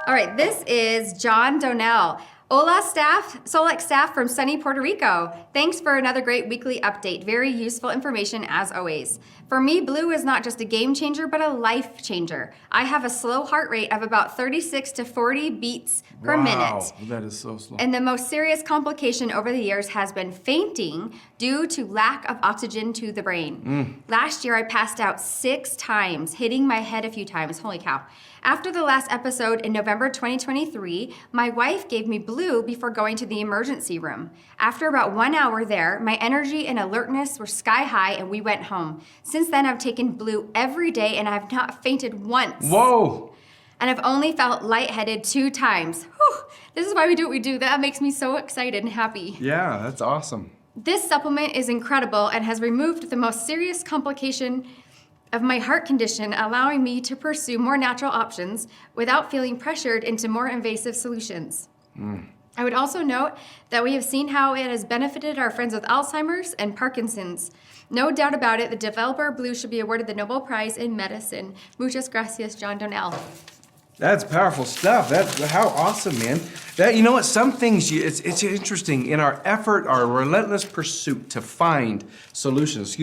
All right, this is John Donnell. Hola staff, Solex staff from sunny Puerto Rico. Thanks for another great weekly update. Very useful information as always. For me, blue is not just a game changer, but a life changer. I have a slow heart rate of about 36 to 40 beats per minute. Wow, that is so slow. And the most serious complication over the years has been fainting due to lack of oxygen to the brain. Last year, I passed out 6 times, hitting my head a few times. Holy cow. After the last episode in November 2023, my wife gave me blue before going to the emergency room. After about 1 hour there, my energy and alertness were sky high and we went home. Since then, I've taken blue every day and I've not fainted once. Whoa! And I've only felt lightheaded 2 times. Whew. This is why we do what we do. That makes me so excited and happy. Yeah, that's awesome. This supplement is incredible and has removed the most serious complication of my heart condition, allowing me to pursue more natural options without feeling pressured into more invasive solutions. I would also note that we have seen how it has benefited our friends with Alzheimer's and Parkinson's. No doubt about it, the developer Blue should be awarded the Nobel Prize in Medicine. Muchas gracias, John Donnell. That's powerful stuff. That's how awesome, man. That, you know what? Some things it's interesting in our effort, our relentless pursuit to find solutions.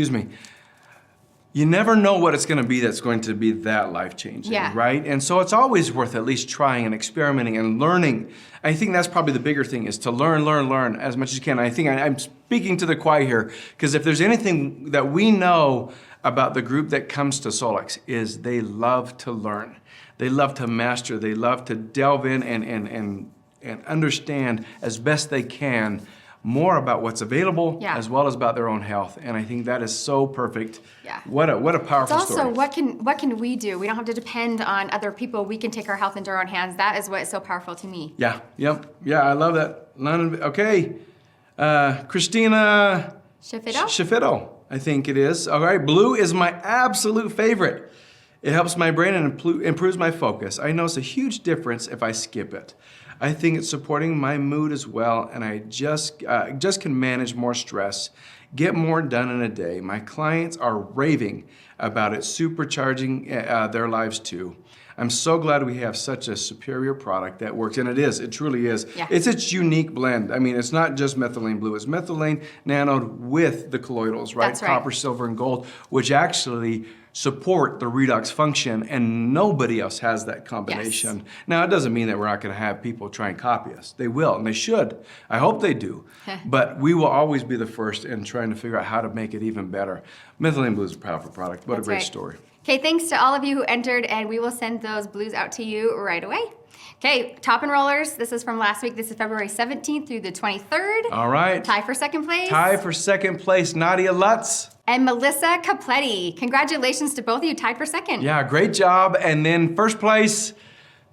You never know what it's going to be that's going to be that life-changing, right? And so it's always worth at least trying and experimenting and learning. I think that's probably the bigger thing, is to learn as much as you can. I think I'm speaking to the choir here, because if there's anything that we know about the group that comes to Solex, is they love to learn. They love to master. They love to delve in and understand as best they can more about what's available, as well as about their own health. And I think that is so perfect. Yeah. What a powerful it's also, story. what can we do? We don't have to depend on other people. We can take our health into our own hands. That is what is so powerful to me. Yeah, yep. Yeah, I love that. Okay. Christina Shafito, I think it is. All right, blue is my absolute favorite. It helps my brain and improves my focus. I notice a huge difference if I skip it. I think it's supporting my mood as well, and I just can manage more stress, get more done in a day. My clients are raving about it, supercharging their lives too. I'm so glad we have such a superior product that works, and it truly is. Yeah. It's its unique blend. I mean, it's not just methylene blue, it's methylene nanoed with the colloidals, right? That's right. Copper, silver, and gold, which actually support the redox function, and nobody else has that combination. Yes. Now, it doesn't mean that we're not gonna have people try and copy us. They will, and they should. I hope they do. But we will always be the first in trying to figure out how to make it even better. Methylene blue is a powerful product. What a great story. Okay, thanks to all of you who entered, and we will send those blues out to you right away. Okay, top enrollers, this is from last week. This is February 17th through the 23rd. All right. Tie for second place. Tie for second place, Nadia Lutz. And Melissa Capletti. Congratulations to both of you, tied for second. Yeah, great job. And then first place,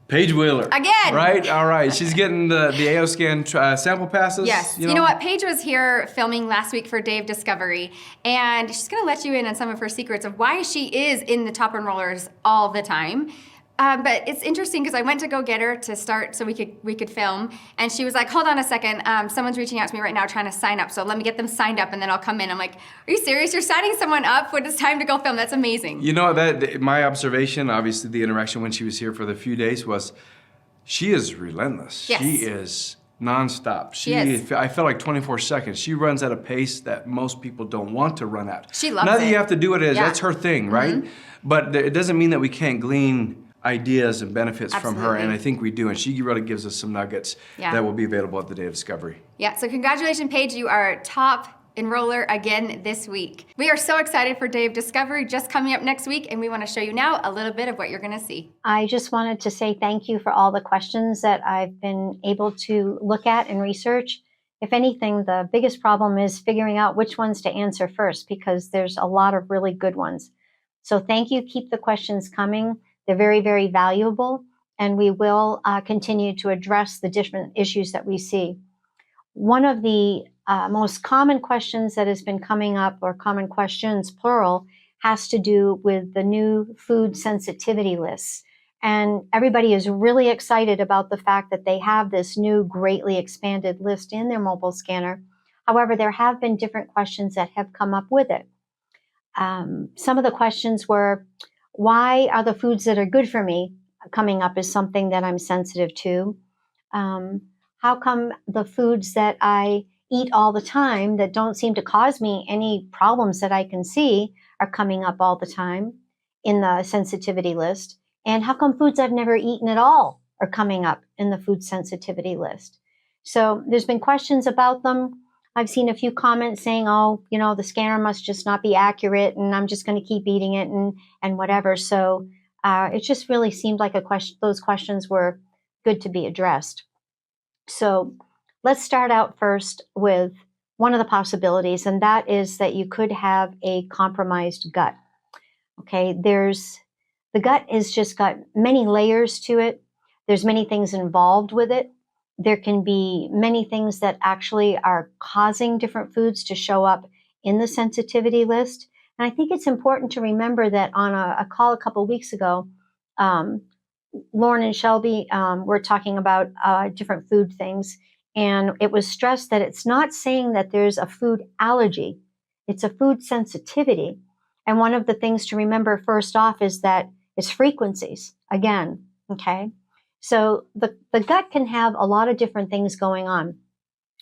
Paige Wheeler. Again. Right, all right. She's getting the AO scan sample passes. Yes, you know what? Paige was here filming last week for Day of Discovery, and she's gonna let you in on some of her secrets of why she is in the top enrollers all the time. But it's interesting because I went to go get her to start so we could film, and she was like, hold on a second, someone's reaching out to me right now trying to sign up, so let me get them signed up and then I'll come in. I'm like, are you serious? You're signing someone up when it's time to go film? That's amazing. You know, my observation, obviously the interaction when she was here for the few days was, she is relentless. Yes. She is nonstop. She is. I felt like 24 seconds. She runs at a pace that most people don't want to run at. She loves it. Not that you have to do it, that's her thing, right? But it doesn't mean that we can't glean ideas and benefits from her, and I think we do, and she really gives us some nuggets that will be available at the Day of Discovery. Yeah, so congratulations, Paige. You are top enroller again this week. We are so excited for Day of Discovery just coming up next week, and we want to show you now a little bit of what you're going to see. I just wanted to say thank you for all the questions that I've been able to look at and research. If anything, the biggest problem is figuring out which ones to answer first, because there's a lot of really good ones. So thank you. Keep the questions coming. They're very, very valuable, and we will continue to address the different issues that we see. One of the most common questions that has been coming up, or common questions, plural, has to do with the new food sensitivity lists. And everybody is really excited about the fact that they have this new greatly expanded list in their mobile scanner. However, there have been different questions that have come up with it. Some of the questions were, why are the foods that are good for me coming up as something that I'm sensitive to? How come the foods that I eat all the time that don't seem to cause me any problems that I can see are coming up all the time in the sensitivity list? And how come foods I've never eaten at all are coming up in the food sensitivity list? So there's been questions about them. I've seen a few comments saying, oh, the scanner must just not be accurate and I'm just going to keep eating it and whatever. So it just really seemed like those questions were good to be addressed. So let's start out first with one of the possibilities, and that is that you could have a compromised gut. Okay, the gut has just got many layers to it. There's many things involved with it. There can be many things that actually are causing different foods to show up in the sensitivity list. And I think it's important to remember that on a call a couple of weeks ago, Lauren and Shelby were talking about different food things. And it was stressed that it's not saying that there's a food allergy. It's a food sensitivity. And one of the things to remember first off is that it's frequencies again. Okay. So the gut can have a lot of different things going on.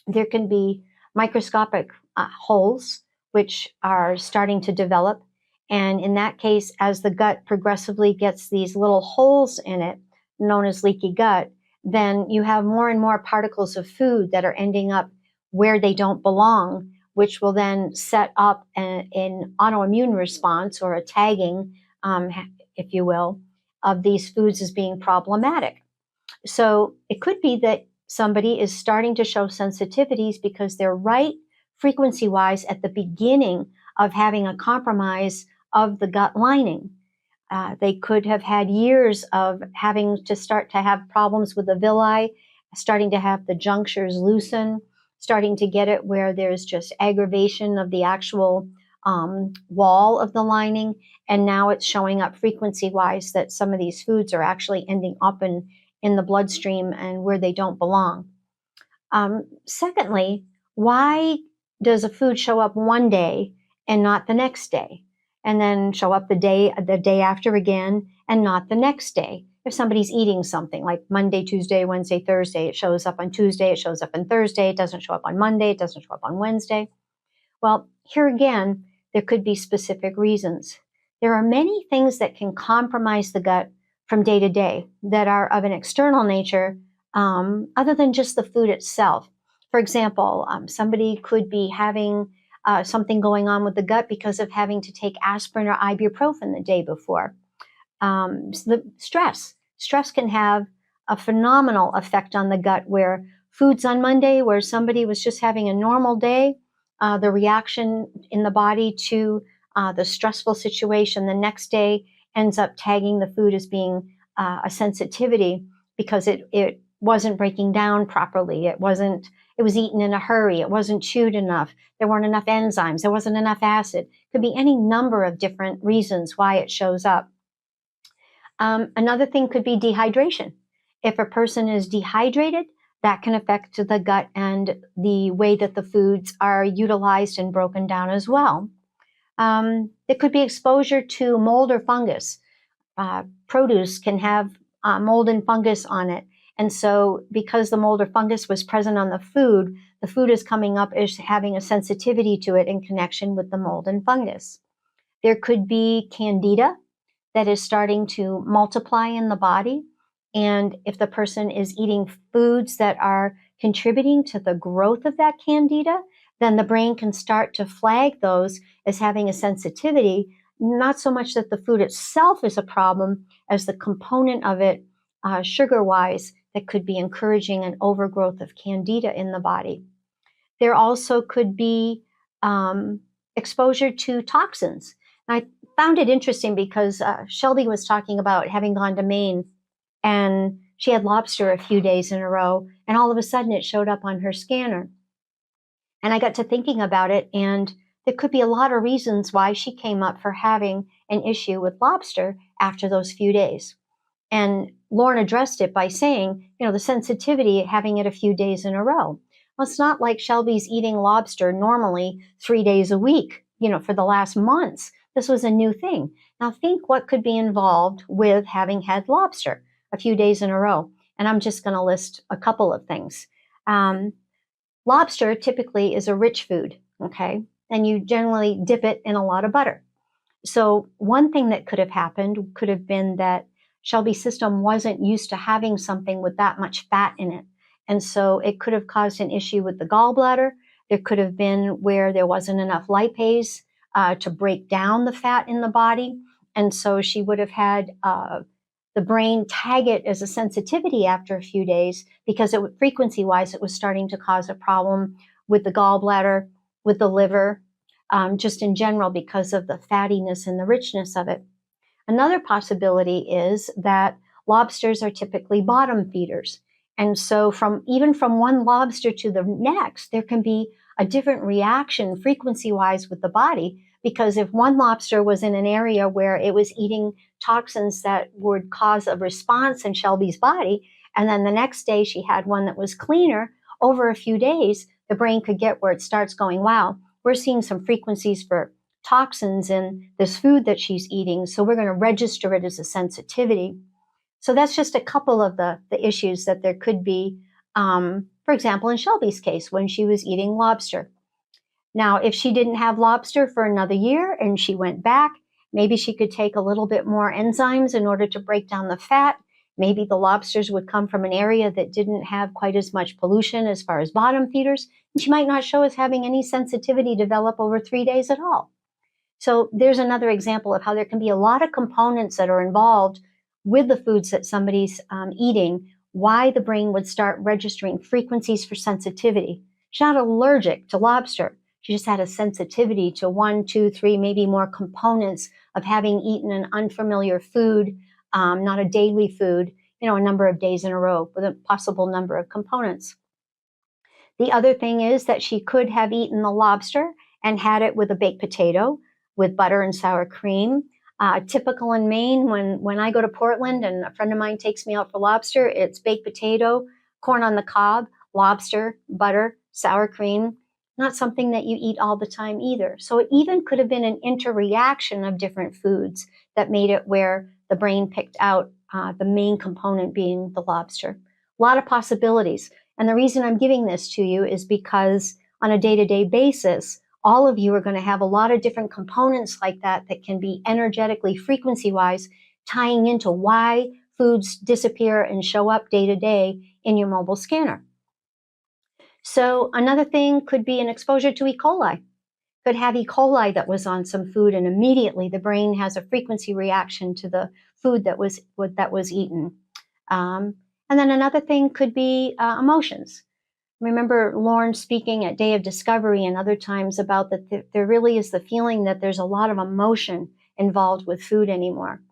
There can be microscopic holes, which are starting to develop. And in that case, as the gut progressively gets these little holes in it, known as leaky gut, then you have more and more particles of food that are ending up where they don't belong, which will then set up an autoimmune response or a tagging, if you will, of these foods as being problematic. So it could be that somebody is starting to show sensitivities because they're right frequency-wise at the beginning of having a compromise of the gut lining. They could have had years of having to start to have problems with the villi, starting to have the junctures loosen, starting to get it where there's just aggravation of the actual wall of the lining. And now it's showing up frequency-wise that some of these foods are actually ending up in the bloodstream and where they don't belong. Secondly, why does a food show up one day and not the next day? And then show up the day after again and not the next day? If somebody's eating something like Monday, Tuesday, Wednesday, Thursday, it shows up on Tuesday, it shows up on Thursday, it doesn't show up on Monday, it doesn't show up on Wednesday. Well, here again, there could be specific reasons. There are many things that can compromise the gut from day to day that are of an external nature, other than just the food itself. For example, somebody could be having something going on with the gut because of having to take aspirin or ibuprofen the day before. The stress can have a phenomenal effect on the gut, where foods on Monday, where somebody was just having a normal day, the reaction in the body to the stressful situation the next day ends up tagging the food as being a sensitivity because it wasn't breaking down properly. It was eaten in a hurry. It wasn't chewed enough. There weren't enough enzymes. There wasn't enough acid. Could be any number of different reasons why it shows up. Another thing could be dehydration. If a person is dehydrated, that can affect the gut and the way that the foods are utilized and broken down as well. There could be exposure to mold or fungus. Produce can have mold and fungus on it. And so because the mold or fungus was present on the food is coming up as having a sensitivity to it in connection with the mold and fungus. There could be candida that is starting to multiply in the body. And if the person is eating foods that are contributing to the growth of that candida, then the brain can start to flag those as having a sensitivity, not so much that the food itself is a problem as the component of it, sugar-wise, that could be encouraging an overgrowth of candida in the body. There also could be exposure to toxins. And I found it interesting because Shelby was talking about having gone to Maine and she had lobster a few days in a row, and all of a sudden it showed up on her scanner. And I got to thinking about it, and there could be a lot of reasons why she came up for having an issue with lobster after those few days. And Lauren addressed it by saying, the sensitivity, having it a few days in a row. Well, it's not like Shelby's eating lobster normally 3 days a week, for the last months. This was a new thing. Now think what could be involved with having had lobster. a few days in a row. And I'm just going to list a couple of things. Lobster typically is a rich food, okay? And you generally dip it in a lot of butter. So one thing that could have happened could have been that Shelby's system wasn't used to having something with that much fat in it. And so it could have caused an issue with the gallbladder. There could have been where there wasn't enough lipase to break down the fat in the body. And so she would have had the brain tag it as a sensitivity after a few days because frequency-wise, it was starting to cause a problem with the gallbladder, with the liver, just in general because of the fattiness and the richness of it. Another possibility is that lobsters are typically bottom feeders. And so even from one lobster to the next, there can be a different reaction frequency-wise with the body, because if one lobster was in an area where it was eating toxins that would cause a response in Shelby's body, and then the next day she had one that was cleaner, over a few days, the brain could get where it starts going, wow, we're seeing some frequencies for toxins in this food that she's eating, so we're going to register it as a sensitivity. So that's just a couple of the issues that there could be, for example, in Shelby's case, when she was eating lobster. Now, if she didn't have lobster for another year and she went back, maybe she could take a little bit more enzymes in order to break down the fat. Maybe the lobsters would come from an area that didn't have quite as much pollution as far as bottom feeders, and she might not show as having any sensitivity develop over 3 days at all. So there's another example of how there can be a lot of components that are involved with the foods that somebody's eating, why the brain would start registering frequencies for sensitivity. She's not allergic to lobster. She just had a sensitivity to 1, 2, 3, maybe more components of having eaten an unfamiliar food, not a daily food, a number of days in a row with a possible number of components. The other thing is that she could have eaten the lobster and had it with a baked potato with butter and sour cream. Typical in Maine, when I go to Portland and a friend of mine takes me out for lobster, it's baked potato, corn on the cob, lobster, butter, sour cream. Not something that you eat all the time either. So it even could have been an interreaction of different foods that made it where the brain picked out the main component being the lobster. A lot of possibilities. And the reason I'm giving this to you is because on a day-to-day basis, all of you are going to have a lot of different components like that can be energetically, frequency-wise, tying into why foods disappear and show up day to day in your mobile scanner. So another thing could be an exposure to E. coli. Could have E. coli that was on some food, and immediately the brain has a frequency reaction to the food that was eaten. And then another thing could be emotions. Remember Lauren speaking at Day of Discovery and other times about that there really is the feeling that there's a lot of emotion involved with food anymore.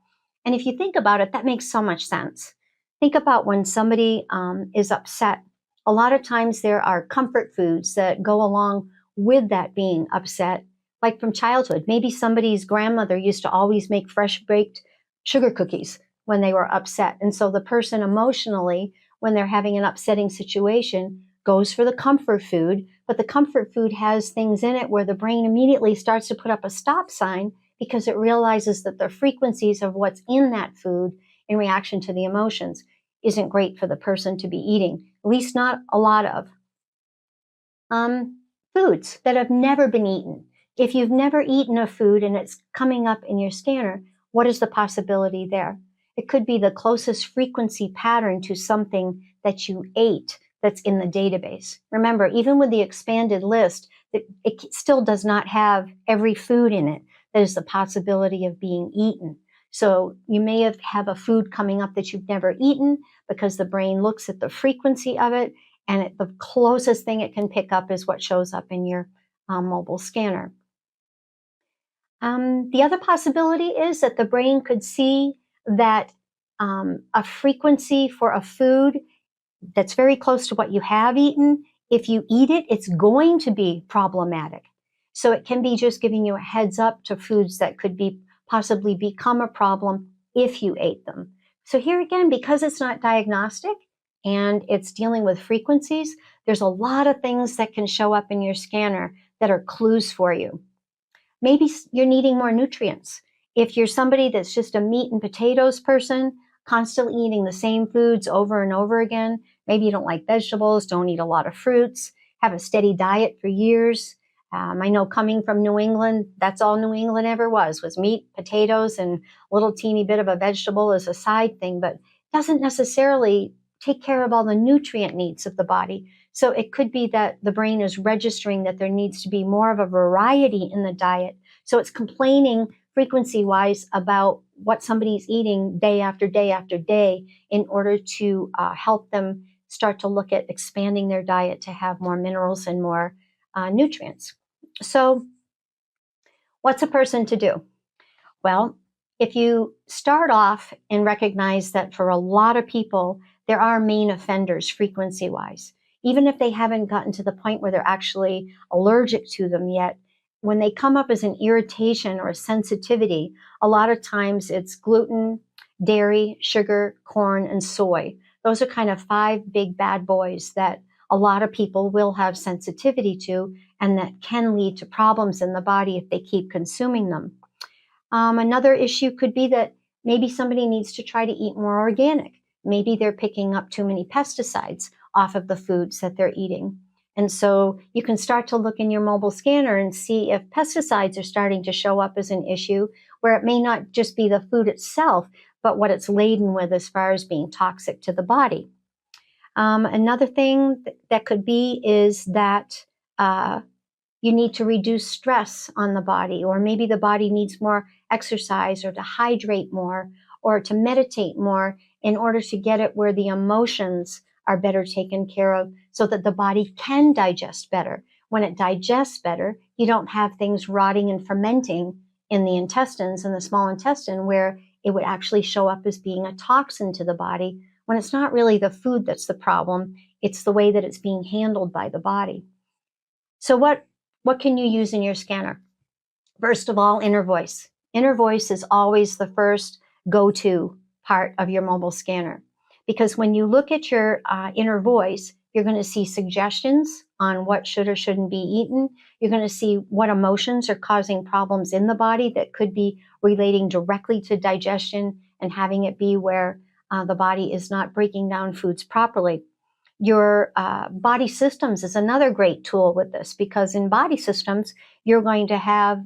And if you think about it, that makes so much sense. Think about when somebody is upset. A lot of times there are comfort foods that go along with that being upset, like from childhood. Maybe somebody's grandmother used to always make fresh baked sugar cookies when they were upset. And so the person emotionally, when they're having an upsetting situation, goes for the comfort food, but the comfort food has things in it where the brain immediately starts to put up a stop sign because it realizes that the frequencies of what's in that food in reaction to the emotions isn't great for the person to be eating, at least not a lot of. Foods that have never been eaten. If you've never eaten a food and it's coming up in your scanner, what is the possibility there? It could be the closest frequency pattern to something that you ate that's in the database. Remember, even with the expanded list, it still does not have every food in it that is the possibility of being eaten. So you may have a food coming up that you've never eaten because the brain looks at the frequency of it, and the closest thing it can pick up is what shows up in your mobile scanner. The other possibility is that the brain could see that a frequency for a food that's very close to what you have eaten, if you eat it, it's going to be problematic. So it can be just giving you a heads up to foods that could be possibly become a problem if you ate them. So here again, because it's not diagnostic and it's dealing with frequencies, there's a lot of things that can show up in your scanner that are clues for you. Maybe you're needing more nutrients. If you're somebody that's just a meat and potatoes person, constantly eating the same foods over and over again. Maybe you don't like vegetables, don't eat a lot of fruits, have a steady diet for years. I know coming from New England, that's all New England ever was meat, potatoes, and a little teeny bit of a vegetable as a side thing, but doesn't necessarily take care of all the nutrient needs of the body. So it could be that the brain is registering that there needs to be more of a variety in the diet. So it's complaining frequency-wise about what somebody's eating day after day after day in order to help them start to look at expanding their diet to have more minerals and more nutrients. So what's a person to do? Well, if you start off and recognize that for a lot of people, there are main offenders frequency-wise, even if they haven't gotten to the point where they're actually allergic to them yet, when they come up as an irritation or a sensitivity, a lot of times it's gluten, dairy, sugar, corn, and soy. Those are kind of 5 big bad boys that a lot of people will have sensitivity to and that can lead to problems in the body if they keep consuming them. Another issue could be that maybe somebody needs to try to eat more organic. Maybe they're picking up too many pesticides off of the foods that they're eating. And so you can start to look in your mobile scanner and see if pesticides are starting to show up as an issue, where it may not just be the food itself, but what it's laden with as far as being toxic to the body. Another thing that could be is that you need to reduce stress on the body, or maybe the body needs more exercise or to hydrate more or to meditate more in order to get it where the emotions are better taken care of so that the body can digest better. When it digests better, you don't have things rotting and fermenting in the intestines, in the small intestine, where it would actually show up as being a toxin to the body when it's not really the food that's the problem. It's the way that it's being handled by the body. So what can you use in your scanner? First of all, inner voice. Inner voice is always the first go-to part of your mobile scanner, because when you look at your inner voice, you're going to see suggestions on what should or shouldn't be eaten. You're going to see what emotions are causing problems in the body that could be relating directly to digestion and having it be where the body is not breaking down foods properly. Your body systems is another great tool with this, because in body systems, you're going to have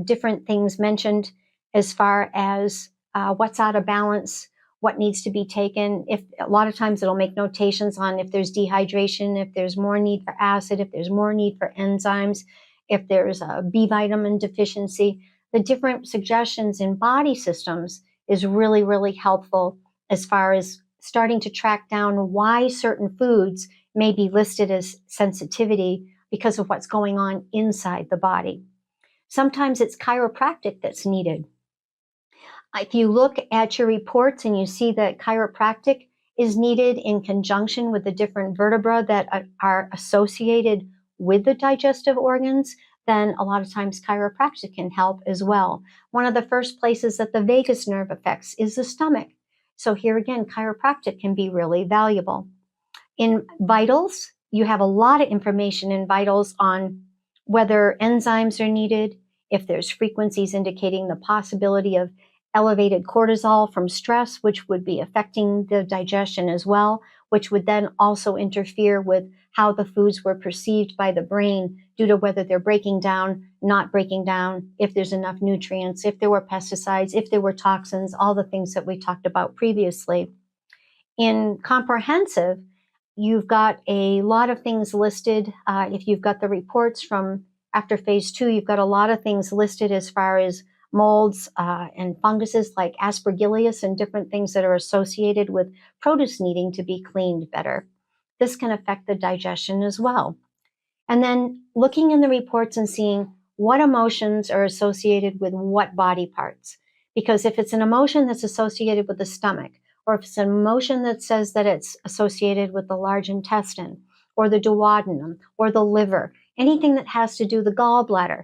different things mentioned as far as what's out of balance, what needs to be taken. If a lot of times it'll make notations on if there's dehydration, if there's more need for acid, if there's more need for enzymes, if there's a B vitamin deficiency. The different suggestions in body systems is really, really helpful as far as starting to track down why certain foods may be listed as sensitivity because of what's going on inside the body. Sometimes it's chiropractic that's needed. If you look at your reports and you see that chiropractic is needed in conjunction with the different vertebrae that are associated with the digestive organs, then a lot of times chiropractic can help as well. One of the first places that the vagus nerve affects is the stomach. So here again, chiropractic can be really valuable. In vitals, you have a lot of information in vitals on whether enzymes are needed, if there's frequencies indicating the possibility of elevated cortisol from stress, which would be affecting the digestion as well, which would then also interfere with how the foods were perceived by the brain due to whether they're breaking down, not breaking down, if there's enough nutrients, if there were pesticides, if there were toxins, all the things that we talked about previously. In comprehensive, you've got a lot of things listed. If you've got the reports from after phase 2, you've got a lot of things listed as far as molds and funguses like aspergillus and different things that are associated with produce needing to be cleaned better. This can affect the digestion as well. And then looking in the reports and seeing what emotions are associated with what body parts. Because if it's an emotion that's associated with the stomach, or if it's an emotion that says that it's associated with the large intestine, or the duodenum, or the liver, anything that has to do with the gallbladder,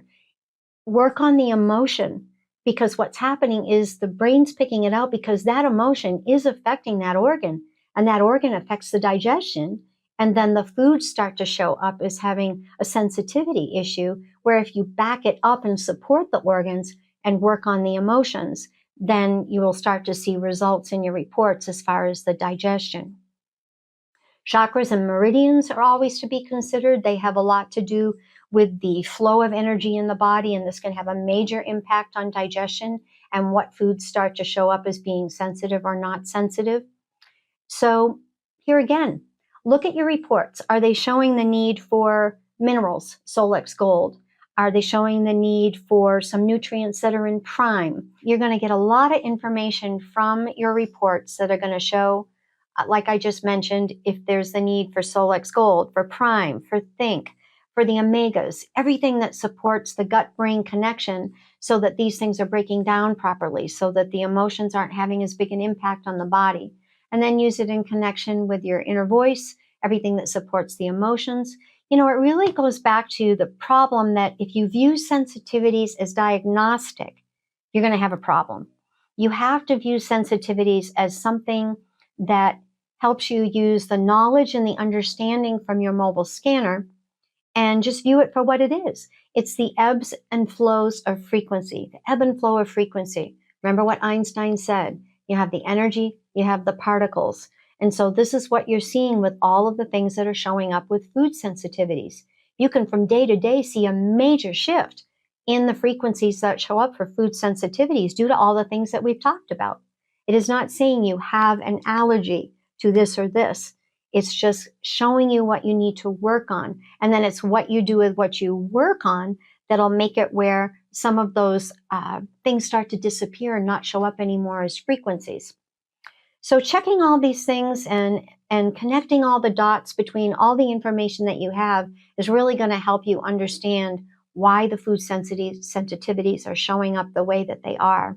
work on the emotion, because what's happening is the brain's picking it out because that emotion is affecting that organ, and that organ affects the digestion. And then the foods start to show up as having a sensitivity issue, where if you back it up and support the organs and work on the emotions, then you will start to see results in your reports as far as the digestion. Chakras and meridians are always to be considered. They have a lot to do with the flow of energy in the body, and this can have a major impact on digestion and what foods start to show up as being sensitive or not sensitive. So here again, look at your reports. Are they showing the need for minerals, Solex Gold? Are they showing the need for some nutrients that are in prime? You're going to get a lot of information from your reports that are going to show, like I just mentioned, if there's the need for Solex Gold, for prime, for think, for the omegas, everything that supports the gut-brain connection so that these things are breaking down properly, so that the emotions aren't having as big an impact on the body. And then use it in connection with your inner voice, everything that supports the emotions. You know, it really goes back to the problem that if you view sensitivities as diagnostic, you're going to have a problem. You have to view sensitivities as something that helps you use the knowledge and the understanding from your mobile scanner and just view it for what it is. It's the ebbs and flows of frequency, the ebb and flow of frequency. Remember what Einstein said, you have the energy, you have the particles. And so this is what you're seeing with all of the things that are showing up with food sensitivities. You can from day to day see a major shift in the frequencies that show up for food sensitivities due to all the things that we've talked about. It is not saying you have an allergy to this or this. It's just showing you what you need to work on. And then it's what you do with what you work on that'll make it where some of those things start to disappear and not show up anymore as frequencies. So checking all these things and connecting all the dots between all the information that you have is really going to help you understand why the food sensitivities are showing up the way that they are.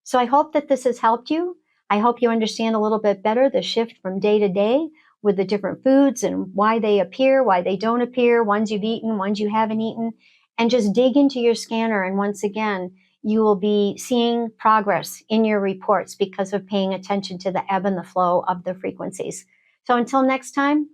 So I hope that this has helped you. I hope you understand a little bit better the shift from day to day with the different foods and why they appear, why they don't appear, ones you've eaten, ones you haven't eaten, and just dig into your scanner. And once again, you will be seeing progress in your reports because of paying attention to the ebb and the flow of the frequencies. So until next time,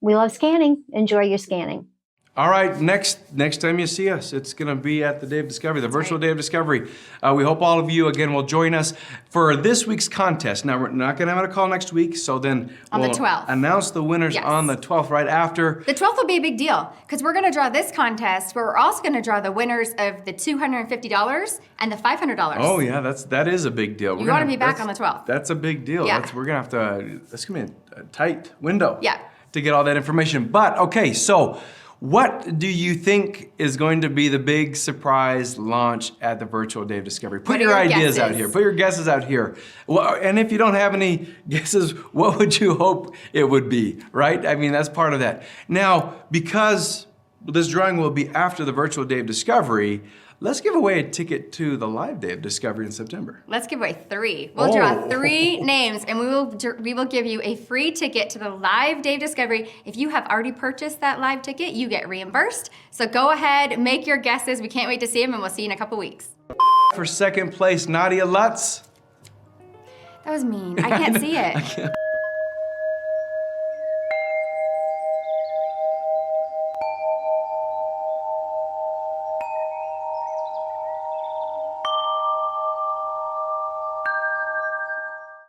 we love scanning. Enjoy your scanning. All right, next time you see us, it's going to be at the Day of Discovery, the virtual Day of Discovery. We hope all of you, again, will join us for this week's contest. Now, we're not going to have a call next week, so then on we'll the 12th. Announce the winners on the 12th, right after. The 12th will be a big deal, because we're going to draw this contest, but we're also going to draw the winners of the $250 and the $500. Oh, yeah, that is a big deal. You want to be back on the 12th. That's a big deal. Yeah. We're going to have to, that's going to be a tight window to get all that information. But, okay, so what do you think is going to be the big surprise launch at the virtual Day of Discovery? Put your ideas out here. Put your guesses out here. Well, and if you don't have any guesses, what would you hope it would be, right? I mean, that's part of that. Now, because this drawing will be after the virtual Day of Discovery, let's give away a ticket to the live Day of Discovery in September. Let's give away 3. We'll draw 3 names, and we will give you a free ticket to the live Day of Discovery. If you have already purchased that live ticket, you get reimbursed. So go ahead, make your guesses. We can't wait to see them, and we'll see you in a couple weeks. For second place, Nadia Lutz. That was mean. I can't see it.